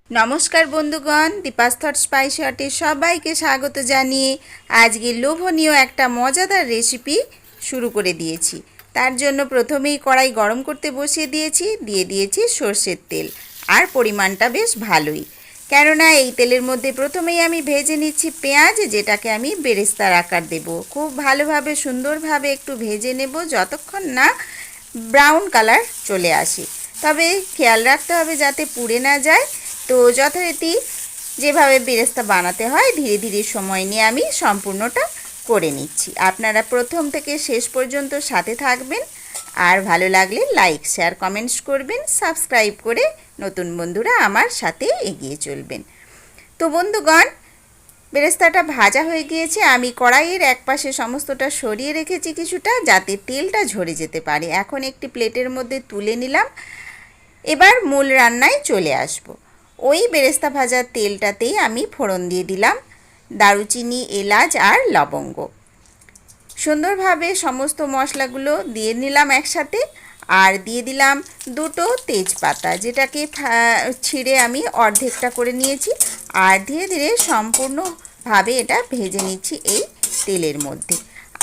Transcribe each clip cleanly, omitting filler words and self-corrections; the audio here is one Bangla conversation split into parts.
নমস্কার বন্ধুগণ, দীপাস থট স্পাইসি হটে সবাইকে স্বাগত জানিয়ে আজকে লোভনীয় একটা মজাদার রেসিপি শুরু করে দিয়েছি। তার জন্য প্রথমেই কড়াই গরম করতে বসিয়ে দিয়েছি সর্ষের তেল। আর পরিমাণটা বেশ ভালোই, কেননা এই তেলের মধ্যে প্রথমেই আমি ভেজে নিচ্ছি পেঁয়াজ, যেটাকে আমি বেরেস্তার আকার দেব। খুব ভালোভাবে সুন্দরভাবে একটু ভেজে নেব যতক্ষণ না ব্রাউন কালার চলে আসে। তবে খেয়াল রাখতে হবে যাতে পুড়ে না যায়। তো যথারীতি যেভাবে বেরেস্তা বানাতে হয় ধীরে ধীরে সময় নিয়ে আমি সম্পূর্ণটা করে নিচ্ছি। আপনারা প্রথম থেকে শেষ পর্যন্ত সাথে থাকবেন, আর ভালো লাগলে লাইক শেয়ার কমেন্টস করবেন, সাবস্ক্রাইব করে নতুন বন্ধুরা আমার সাথে এগিয়ে চলবেন। তো বন্ধুগণ, বেরেস্তাটা ভাজা হয়ে গিয়েছে। আমি কড়াইয়ের এক পাশে সমস্তটা সরিয়ে রেখেছি কিছুটা, যাতে তেলটা ঝরে যেতে পারে। এখন একটি প্লেটের মধ্যে তুলে নিলাম। এবার মূল রান্নায় চলে আসব। ওই বেরেস্তা ভাজার তেলটাতেই আমি ফোড়ন দিয়ে দিলাম দারুচিনি, এলাচ আর লবঙ্গ। সুন্দরভাবে সমস্ত মশলাগুলো দিয়ে নিলাম একসাথে, আর দিয়ে দিলাম দুটো তেজপাতা, যেটাকে ছিঁড়ে আমি অর্ধেকটা করে নিয়েছি। আর ধীরে ধীরে সম্পূর্ণভাবে এটা ভেজে নিচ্ছি এই তেলের মধ্যে।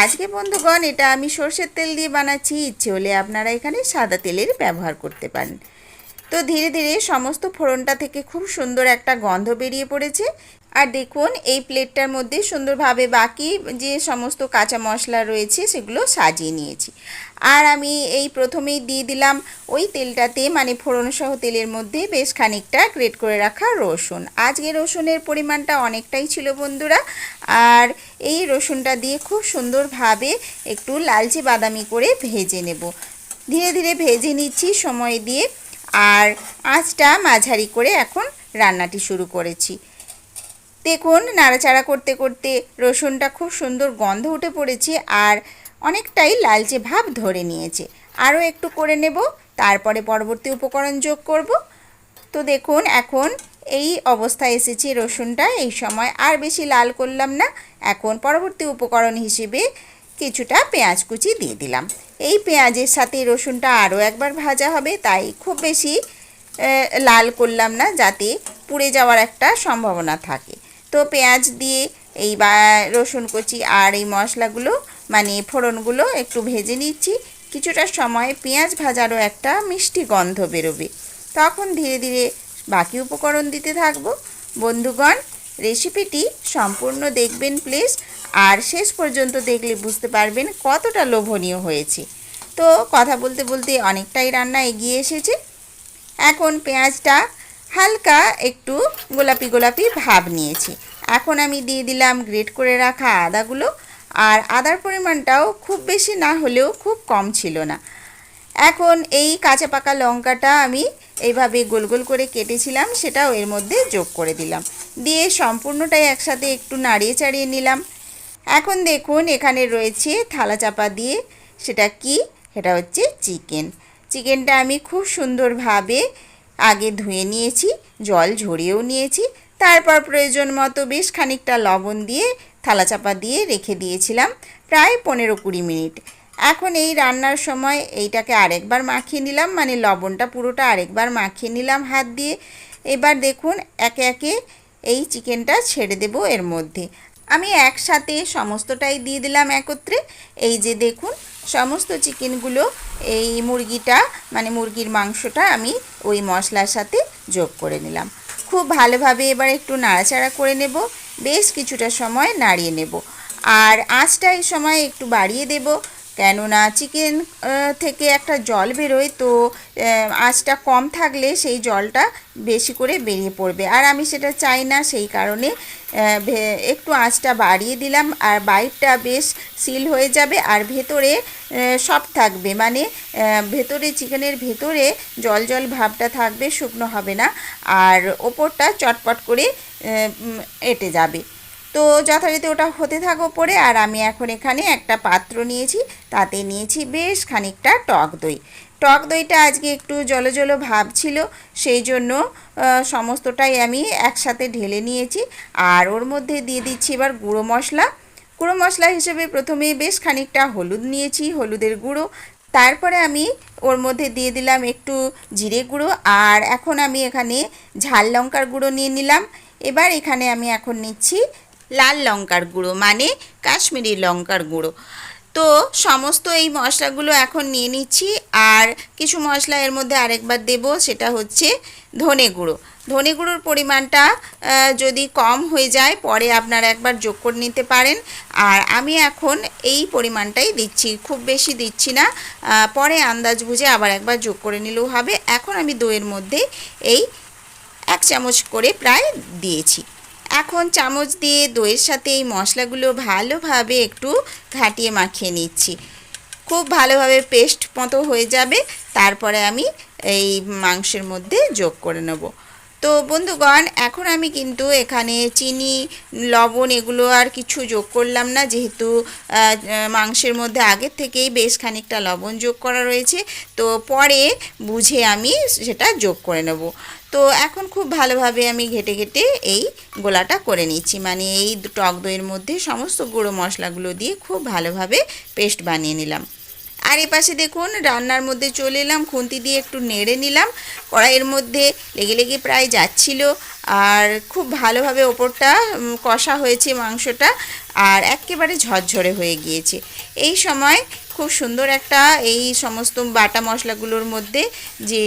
আজকে বন্ধুগণ, এটা আমি সর্ষের তেল দিয়ে বানাচ্ছি, ইচ্ছে হলে আপনারা এখানে সাদা তেলের ব্যবহার করতে পারেন। তো ধীরে ধীরে সমস্ত ফোড়নটা থেকে খুব সুন্দর একটা গন্ধ বেরিয়ে পড়েছে। আর দেখুন, এই প্লেটটার মধ্যে সুন্দরভাবে বাকি যে সমস্ত কাঁচা মশলা রয়েছে সেগুলো সাজিয়ে নিয়েছি। আর আমি এই প্রথমেই দিয়ে দিলাম ওই তেলটাতে, মানে ফোড়নসহ তেলের মধ্যে বেশ খানিকটা গ্রেট করে রাখা রসুন। আজকে রসুনের পরিমাণটা অনেকটাই ছিল বন্ধুরা। আর এই রসুনটা দিয়ে খুব সুন্দরভাবে একটু লালচে বাদামি করে ভেজে নেব। ধীরে ধীরে ভেজে নিচ্ছি সময় দিয়ে, আর আঁচটা মাঝারি করে এখন রান্নাটি শুরু করেছি। দেখুন, নাড়াচাড়া করতে করতে রসুনটা খুব সুন্দর গন্ধ উঠে পড়েছে, আর অনেকটাই লালচে ভাব ধরে নিয়েছে। আরও একটু করে নেব, তারপরে পরবর্তী উপকরণ যোগ করব। তো দেখুন, এখন এই অবস্থায় এসেছে রসুনটা। এই সময় আর বেশি লাল করলাম না। এখন পরবর্তী উপকরণ হিসেবে কিছুটা পেঁয়াজ কুচি দিয়ে দিলাম। এই পেঁয়াজের সাথে রসুনটা আরও একবার ভাজা হবে, তাই খুব বেশি লাল করলাম না, যাতে পুড়ে যাওয়ার একটা সম্ভাবনা থাকে। তো পেঁয়াজ দিয়ে এই রসুন কুচি আর এই মশলাগুলো, মানে ফোড়নগুলো একটু ভেজে নিচ্ছি। কিছুটা সময় পেঁয়াজ ভাজারও একটা মিষ্টি গন্ধ বেরোবে, তখন ধীরে ধীরে বাকি উপকরণ দিতে থাকবো। বন্ধুগণ, রেসিপিটি সম্পূর্ণ দেখবেন প্লিজ, আর শেষ পর্যন্ত দেখলে বুঝতে পারবেন কতটা লোভনীয় হয়েছে। তো কথা বলতে বলতে অনেকটাই রান্না এগিয়ে এসেছে। এখন পেঁয়াজটা হালকা একটু গোলাপি গোলাপি ভাব নিয়েছি। এখন আমি দিয়ে দিলাম গ্রেট করে রাখা আদাগুলো, আর আদার পরিমাণটাও খুব বেশি না হলেও খুব কম ছিল না। এখন এই কাঁচা পাকা লঙ্কাটা আমি এইভাবে গোল গোল করে কেটেছিলাম, সেটাও এর মধ্যে যোগ করে দিলাম। দিয়ে সম্পূর্ণটাই একসাথে একটু নাড়িয়ে চাড়িয়ে নিলাম। এখন দেখুন, এখানে রয়েছে থালা চাপা দিয়ে, সেটা কি, সেটা হচ্ছে চিকেনটা আমি খুব সুন্দরভাবে আগে ধুয়ে নিয়েছি, জল ঝরিয়েও নিয়েছি। তারপর প্রয়োজন মতো বেশ খানিকটা লবণ দিয়ে থালা চাপা দিয়ে রেখে দিয়েছিলাম প্রায় 15-20 মিনিট। এখন এই রান্নার সময় এইটাকে আরেকবার মাখিয়ে নিলাম, মানে লবণটা পুরোটা আরেকবার মাখিয়ে নিলাম হাত দিয়ে। এবার দেখুন, একে একে এই চিকেনটা ছেড়ে দেব এর মধ্যে। আমি একসাথে সমস্তটাই দিয়ে দিলাম একত্রে। এই যে দেখুন, সমস্ত চিকেনগুলো, এই মুরগিটা মানে মুরগির মাংসটা আমি ওই মশলার সাথে যোগ করে নিলাম। খুব ভালোভাবে এবার একটু নাড়াচাড়া করে নেব, বেশ কিছুটা সময় নাড়িয়ে নেব। আর আঁচটা এই সময় একটু বাড়িয়ে দেব, কেননা চিকেন থেকে একটা জল বেরোয়। তো আঁচটা কম থাকলে সেই জলটা বেশি করে বেরিয়ে পড়বে, আর আমি সেটা চাই না। সেই কারণে একটু আঁচটা বাড়িয়ে দিলাম, আর বাইরটা বেশ সিল হয়ে যাবে, আর ভেতরে সফট থাকবে, মানে ভেতরে চিকেনের ভেতরে জল জল ভাবটা থাকবে, শুকনো হবে না, আর ওপরটা চটপট করে এঁটে যাবে। তো যথারীতি ওটা হতে থাক ওপরে। আর আমি এখন এখানে একটা পাত্র নিয়েছি, তাতে নিয়েছি বেশ খানিকটা টক দইটা আজকে একটু জলো জলো ভাব ছিল, সেই জন্য সমস্তটাই আমি একসাথে ঢেলে নিয়েছি। আর ওর মধ্যে দিয়ে দিচ্ছি এবার গুঁড়ো মশলা হিসেবে প্রথমে বেশ খানিকটা হলুদ নিয়েছি, হলুদের গুঁড়ো। তারপরে আমি ওর মধ্যে দিয়ে দিলাম একটু জিরে গুঁড়ো, আর এখন আমি এখানে ঝাল লঙ্কার গুঁড়ো নিয়ে নিলাম। এবার এখানে আমি এখন নিচ্ছি লাল লঙ্কার গুঁড়ো, মানে কাশ্মীরি লঙ্কার গুঁড়ো। তো সমস্ত এই মশলাগুলো এখন নিয়ে নিচ্ছি। আর কিছু মশলা এর মধ্যে আরেকবার দেব, সেটা হচ্ছে ধনে গুঁড়ো। ধনে গুঁড়োর পরিমাণটা যদি কম হয়ে যায় পরে আপনারা একবার যোগ করে নিতে পারেন। আর আমি এখন এই পরিমাণটাই দিচ্ছি, খুব বেশি দিচ্ছি না, পরে আন্দাজ বুঝে আবার একবার যোগ করে নিলেও হবে। এখন আমি দইয়ের মধ্যে এই 1 চামচ করে প্রায় দিয়েছি। এখন চামচ দিয়ে দইয়ের সাথে এই মশলাগুলো ভালোভাবে একটু ঘাটিয়ে মাখিয়ে নিচ্ছি। খুব ভালোভাবে পেস্ট মতো হয়ে যাবে, তারপরে আমি এই মাংসের মধ্যে যোগ করে নেব। তো বন্ধুগণ, এখন আমি কিন্তু এখানে চিনি, লবণ এগুলো আর কিছু যোগ করলাম না, যেহেতু মাংসের মধ্যে আগের থেকেই বেশ খানিকটা লবণ যোগ করা রয়েছে। তো পরে বুঝে আমি সেটা যোগ করে নেব। তো এখন খুব ভালোভাবে আমি ঘেটে ঘেটে এই গোলাটা করে নিচ্ছি, মানে এই টক দইয়ের মধ্যে সমস্ত গুঁড়ো মশলাগুলো দিয়ে খুব ভালোভাবে পেস্ট বানিয়ে নিলাম। আর এপাশে দেখুন রান্নার মধ্যে চলে এলাম, খুন্তি দিয়ে একটু নেড়ে নিলাম। কড়াইয়ের মধ্যে লেগে লেগে প্রায় যাচ্ছিল, আর খুব ভালোভাবে ওপরটা কষা হয়েছে মাংসটা, আর একেবারে ঝরঝরে হয়ে গিয়েছে। এই সময় খুব সুন্দর একটা এই সমস্ত বাটা মশলাগুলোর মধ্যে যে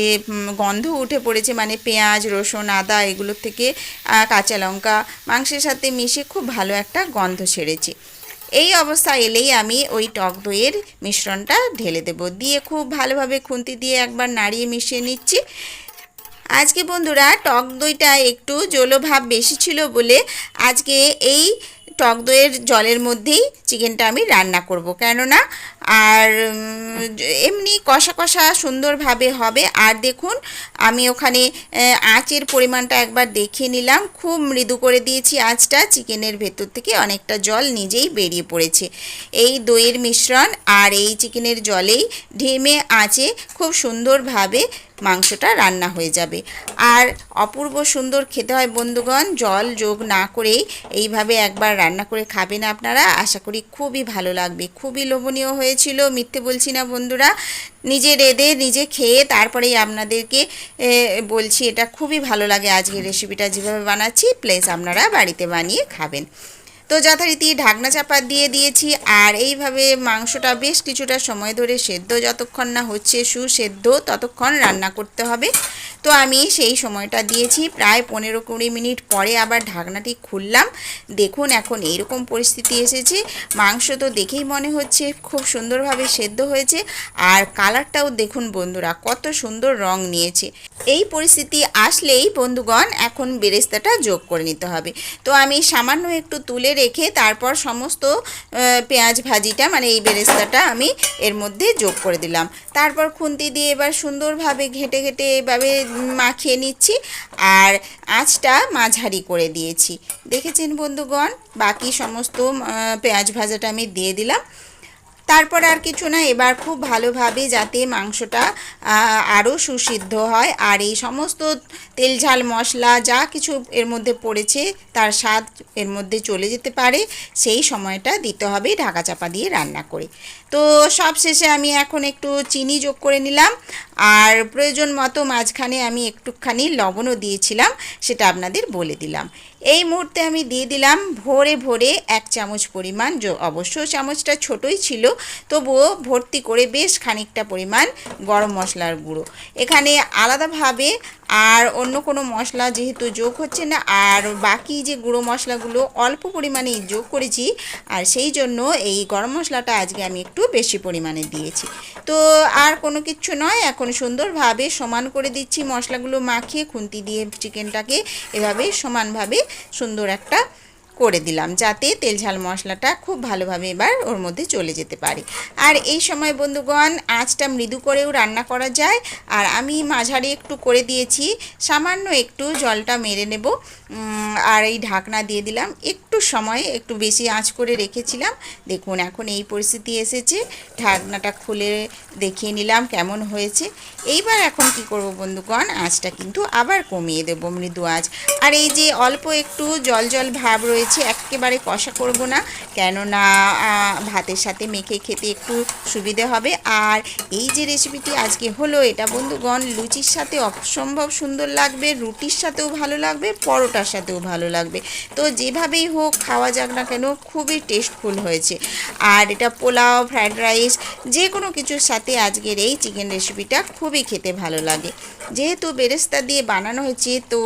গন্ধ উঠে পড়েছে, মানে পেঁয়াজ, রসুন, আদা এগুলোর থেকে কাঁচা লঙ্কা মাংসের সাথে মিশে খুব ভালো একটা গন্ধ ছেড়েছে। এই অবস্থা এলেই আমি ওই টক দইয়ের মিশ্রণটা ঢেলে দেব, দিয়ে খুব ভালোভাবে খুন্তি দিয়ে একবার নাড়িয়ে মিশিয়ে নিচ্ছি। আজকে বন্ধুরা টক দইটা একটু জলভাব বেশি ছিল বলে আজকে এই টক দইয়ের জলের মধ্যেই চিকেনটা আমি রান্না করব, কেননা আর এমনি কষা কষা সুন্দরভাবে হবে। আর দেখুন আমি ওখানে আঁচের পরিমাণটা একবার দেখিয়ে নিলাম, খুব মৃদু করে দিয়েছি আঁচটা, চিকেনের ভেতর থেকে অনেকটা জল নিজেই বেরিয়ে পড়েছে। এই দইয়ের মিশ্রণ আর এই চিকেনের জলেই ঢেমে আঁচে খুব সুন্দরভাবে মাংসটা রান্না হয়ে যাবে। আর অপূর্ব সুন্দর খেতে হয় বন্ধুগণ, জল যোগ না করেই এইভাবে একবার রান্না করে খাবেন আপনারা, আশা করি খুবই ভালো লাগবে। খুবই লোভনীয় হয়েছিল, মিথ্যে বলছি না বন্ধুরা। নিজে রেঁধে নিজে খেয়ে তারপরেই আপনাদেরকে বলছি এটা খুবই ভালো লাগে আজকের রেসিপিটা যেভাবে বানাচ্ছি, প্লিজ আপনারা বাড়িতে বানিয়ে খাবেন। তো যথারীতি ঢাকনা চাপা দিয়ে দিয়েছি, আর এইভাবে মাংসটা বেশ কিছুটা সময় ধরে সেদ্ধ যতক্ষণ না হচ্ছে সুসেদ্ধ ততক্ষণ রান্না করতে হবে। তো আমি সেই সময়টা দিয়েছি, প্রায় 15-20 মিনিট পরে আবার ঢাকনাটি খুললাম। দেখুন এখন এইরকম পরিস্থিতি এসেছে, মাংস তো দেখেই মনে হচ্ছে খুব সুন্দরভাবে সেদ্ধ হয়েছে, আর কালারটাও দেখুন বন্ধুরা কত সুন্দর রং নিয়েছে। এই পরিস্থিতি আসলেই বন্ধুগণ এখন বেরেস্তাটা যোগ করে নিতে হবে। তো আমি সামান্য একটু তুলে রেখে তারপর সমস্ত পেঁয়াজ ভাজিটা, মানে এই বেরেস্তাটা আমি এর মধ্যে যোগ করে দিলাম। তারপর খুন্তি দিয়ে এবার সুন্দরভাবে ঘেঁটে ঘেঁটে এভাবে মাখিয়ে নিচ্ছি, আর আঁচটা মাঝারি করে দিয়েছি। দেখেছেন বন্ধুগণ, বাকি সমস্ত পেঁয়াজ ভাজাটা আমি দিয়ে দিলাম। তারপর আর কিছু না, এবার খুব ভালোভাবে যাতে মাংসটা আরও সুসিদ্ধ হয় আর এই সমস্ত তেল ঝাল মশলা যা কিছু এর মধ্যে পড়েছে তার স্বাদ এর মধ্যে চলে যেতে পারে, সেই সময়টা দিতে হবে ঢাকা চাপা দিয়ে রান্না করে। তো সব শেষে আমি এখন একটু চিনি যোগ করে নিলাম, আর প্রয়োজন মতো মাঝখানে আমি একটুখানি লবণও দিয়েছিলাম, সেটা আপনাদের বলে দিলাম। এই মুহূর্তে আমি দিয়ে দিলাম ভরে ভরে 1 চামচ পরিমাণ, অবশ্য চামচটা ছোটোই ছিল, তবুও ভর্তি করে বেশ খানিকটা পরিমাণ গরম মশলার গুঁড়ো। এখানে আলাদাভাবে আর অন্য কোনো মশলা যেহেতু যোগ হচ্ছে না, আর বাকি যে গুঁড়ো মশলাগুলো অল্প পরিমাণেই যোগ করেছি, আর সেই জন্য এই গরম মশলাটা আজকে আমি একটু বেশি পরিমাণে দিয়েছি। তো আর কোনো কিছু নয়, এখন সুন্দরভাবে সমান করে দিচ্ছি মশলাগুলো মাখিয়ে, খুন্তি দিয়ে চিকেনটাকে এভাবে সমানভাবে সুন্দর একটা করে দিলাম, যাতে তেল ঝাল মশলাটা খুব ভালোভাবে এবার ওর মধ্যে চলে যেতে পারে। আর এই সময় বন্ধুগণ আঁচটা মৃদু করেও রান্না করা যায়, আর আমি মাঝারি একটু করে দিয়েছি, সামান্য একটু জলটা মেরে নেব। আর এই ঢাকনা দিয়ে দিলাম, একটু সময় একটু বেশি আঁচ করে রেখেছিলাম। দেখুন এখন এই পরিস্থিতি এসেছে, ঢাকনাটা খুলে দেখিয়ে নিলাম কেমন হয়েছে। এইবার এখন কি করব বন্ধুগণ, আঁচটা কিন্তু আবার কমিয়ে দেব, মৃদু আঁচ। আর এই যে অল্প একটু জল জল ভাব রয়েছে দিয়েছি, একেবারে কষা করব না, কেননা ভাতের সাথে মেখে খেতে একটু সুবিধে হবে। আর এই যে রেসিপিটি আজকে হলো, এটা বন্ধুগণ লুচির সাথে অসম্ভব সুন্দর লাগবে, রুটির সাথেও ভালো লাগবে, পরোটার সাথেও ভালো লাগবে। তো যেভাবেই হোক খাওয়া যাক না কেন, খুবই টেস্টফুল হয়েছে। আর এটা পোলাও, ফ্রায়েড রাইস, যে কোনো কিছুর সাথে আজকের এই চিকেন রেসিপিটা খুবই খেতে ভালো লাগে। যেহেতু বেরেস্তা দিয়ে বানানো হয়েছে, তো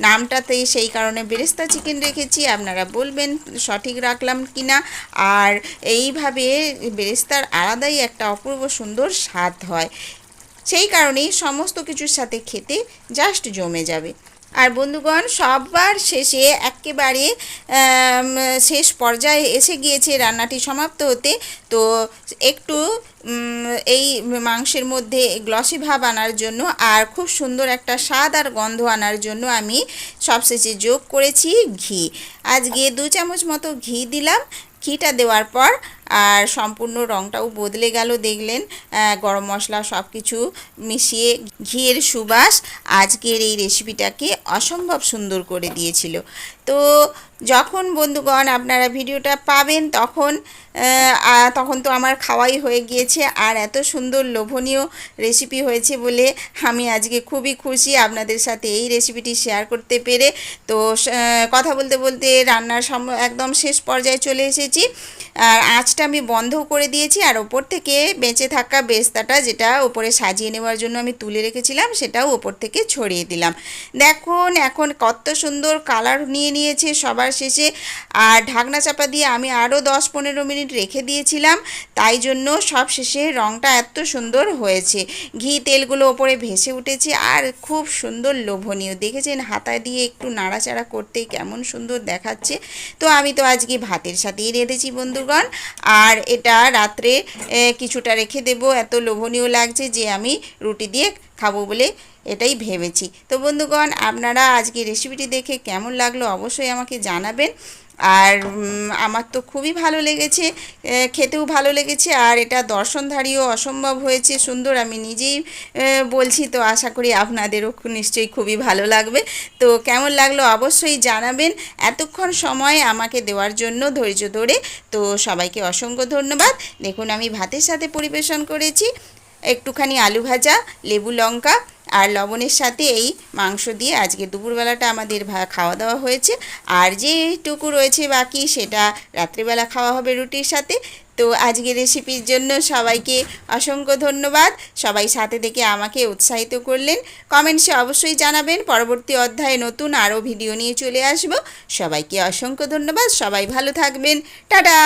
নামটাতে সেই কারণে বেরেস্তা চিকেন রেখেছি। আপনারা বলবেন সঠিক রাখলাম কি না। আর এইভাবে বেরেস্তার আলাদাই একটা অপূর্ব সুন্দর স্বাদ হয়, সেই কারণেই সমস্ত কিছুর সাথে খেতে জাস্ট জমে যাবে। আর বন্ধুগণ, সবার শেষে একেবারে শেষ পর্যায়ে এসে গিয়েছে রান্নাটি সমাপ্ত হতে। তো একটু এই মাংসের মধ্যে গ্লসি ভাব আনার জন্য আর খুব সুন্দর একটা স্বাদ আর গন্ধ আনার জন্য আমি সবশেষে যোগ করেছি ঘি। আজকে 2 চামচ মতো ঘি দিলাম। ঘিটা দেওয়ার পর আর সম্পূর্ণ রঙটাও বদলে গেল, দেখলেন। গরম মশলা সব কিছু মিশিয়ে ঘিয়ের সুবাস আজকের এই রেসিপিটাকে অসম্ভব সুন্দর করে দিয়েছিল। তো যখন বন্ধুগণ আপনারা ভিডিওটা পাবেন তখন তো আমার খাওয়াই হয়ে গিয়েছে। আর এত সুন্দর লোভনীয় রেসিপি হয়েছে বলে আমি আজকে খুবই খুশি আপনাদের সাথে এই রেসিপিটি শেয়ার করতে পেরে। তো কথা বলতে বলতে রান্নার একদম শেষ পর্যায়ে চলে এসেছি। আর আঁচটা আমি বন্ধ করে দিয়েছি। আর ওপর থেকে বেঁচে থাকা বেরেস্তাটা, যেটা ওপরে সাজিয়ে নেওয়ার জন্য আমি তুলে রেখেছিলাম, সেটাও ওপর থেকে ছড়িয়ে দিলাম। দেখুন এখন কত সুন্দর কালার নিয়েছে সবার শেষে। আর ঢাকনা চাপা দিয়ে আমি আরও 10-15 মিনিট রেখে দিয়েছিলাম, তাই জন্য সব শেষে রঙটা এত সুন্দর হয়েছে। ঘি তেলগুলো ওপরে ভেসে উঠেছে আর খুব সুন্দর লোভনীয়। দেখেছেন হাতা দিয়ে একটু নাড়াচাড়া করতেই কেমন সুন্দর দেখাচ্ছে। তো আমি তো আজকে ভাতের সাথেই রেঁধেছি বন্ধুগণ। আর এটা রাত্রে কিছুটা রেখে দেব, এত লোভনীয় লাগছে যে আমি রুটি দিয়ে খাবো বলে এটাই ভেবেছি। তো বন্ধুগণ, আপনারা আজকে রেসিপিটি দেখে কেমন লাগলো অবশ্যই আমাকে জানাবেন। আর আমার তো খুবই ভালো লেগেছে, খেতেও ভালো লেগেছে। আর এটা দর্শনধারীও অসম্ভব হয়েছে সুন্দর, আমি নিজেই বলছি। তো আশা করি আপনাদেরও নিশ্চয়ই খুবই ভালো লাগবে। তো কেমন লাগলো অবশ্যই জানাবেন, এতক্ষণ সময় আমাকে দেওয়ার জন্য ধৈর্য ধরে। তো সবাইকে অসংখ্য ধন্যবাদ। দেখুন আমি ভাতের সাথে পরিবেশন করেছি একটুখানি আলু ভাজা, লেবু লঙ্কা আর লবণের সাথে এই মাংস দিয়ে আজকে দুপুরবেলাটা আমাদের খাওয়া দাওয়া হয়েছে। আর যেটুকু রয়েছে বাকি সেটা রাত্রিবেলা খাওয়া হবে রুটির সাথে। তো আজকের রেসিপির জন্য সবাইকে অসংখ্য ধন্যবাদ। সবাই সাথে থেকে আমাকে উৎসাহিত করলেন। কমেন্টসে অবশ্যই জানাবেন, পরবর্তী অধ্যায়ে নতুন আরও ভিডিও নিয়ে চলে আসব। সবাইকে অসংখ্য ধন্যবাদ। সবাই ভালো থাকবেন। টাটা।